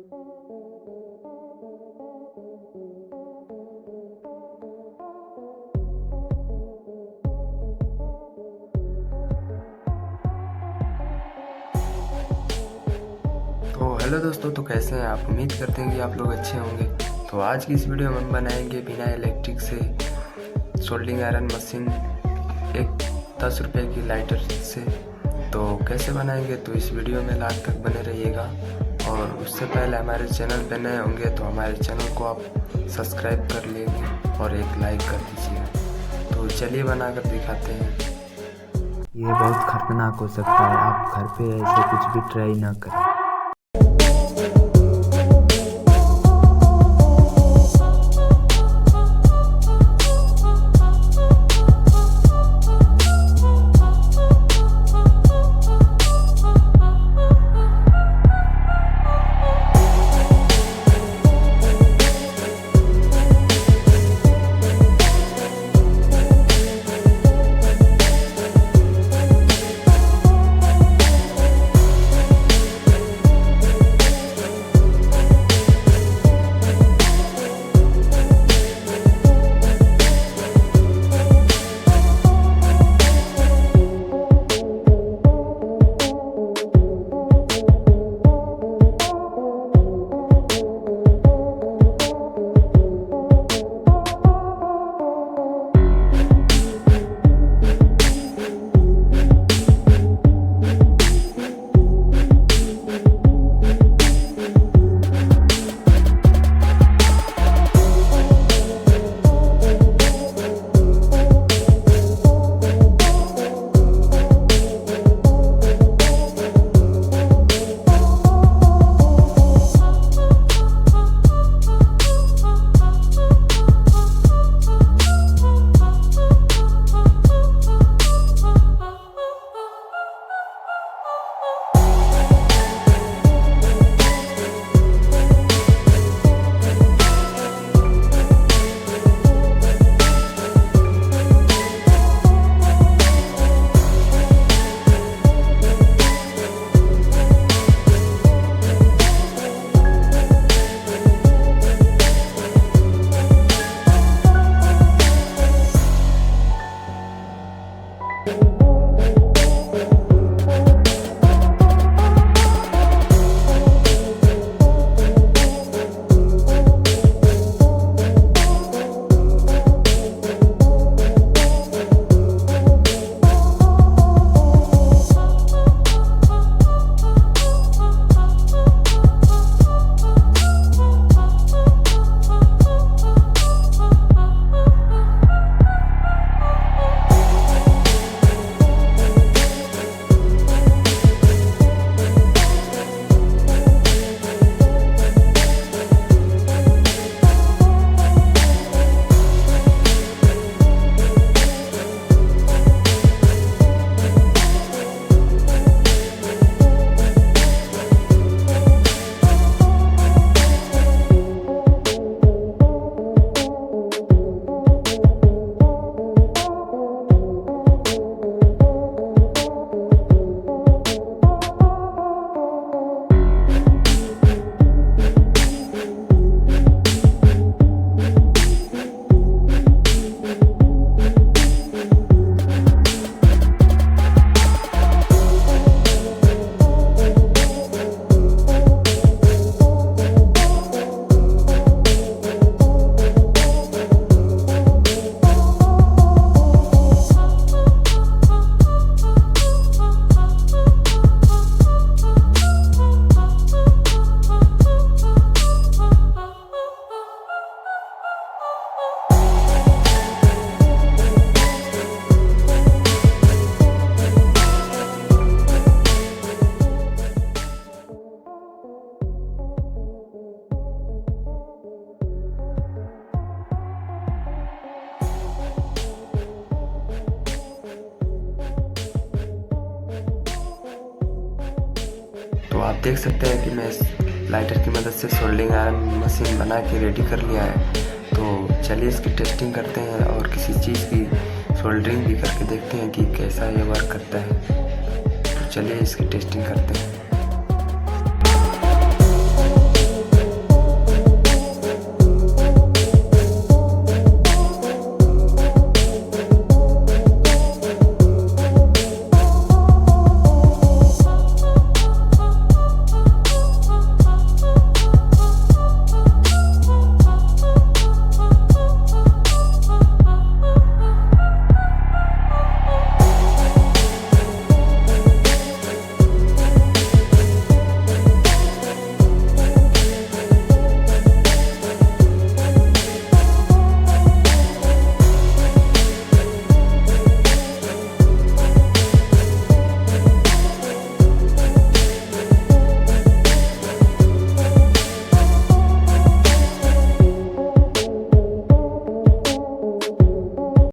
तो हेलो दोस्तों, तो कैसे हैं आप? उम्मीद करते हैं कि आप लोग अच्छे होंगे। तो आज की इस वीडियो में हम बनाएंगे बिना इलेक्ट्रिक से सोल्डिंग आयरन मशीन एक 10 रुपये की लाइटर से। तो कैसे बनाएंगे तो इस वीडियो में लास्ट तक बने रहिएगा। और उससे पहले हमारे चैनल पे नए होंगे तो हमारे चैनल को आप सब्सक्राइब कर लीजिए और एक लाइक कर दीजिए। तो चलिए बनाकर दिखाते हैं। ये बहुत खतरनाक हो सकता है, आप घर पे ऐसे कुछ भी ट्राई ना करें। तो आप देख सकते हैं कि मैं इस लाइटर की मदद से सोल्डिंग आयरन मशीन बना के रेडी कर लिया है। तो चलिए इसकी टेस्टिंग करते हैं और किसी चीज़ की सोल्डरिंग भी करके देखते हैं कि कैसा ये वर्क करता है। तो चलिए इसकी टेस्टिंग करते हैं।